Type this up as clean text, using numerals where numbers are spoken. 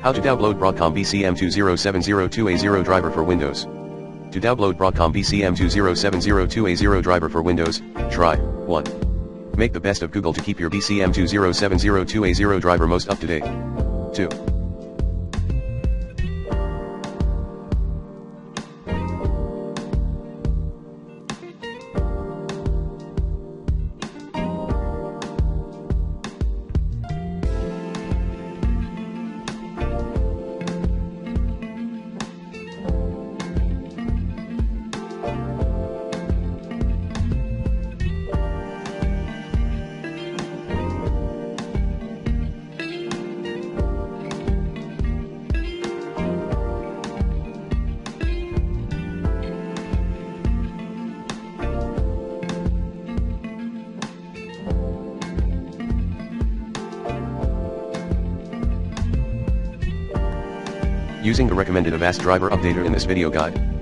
How to download Broadcom BCM20702A0 driver for Windows. To download Broadcom BCM20702A0 driver for Windows, try 1. Make the best of Google to keep your BCM20702A0 driver most up to date. 2. Using the recommended Avast driver updater in this video guide.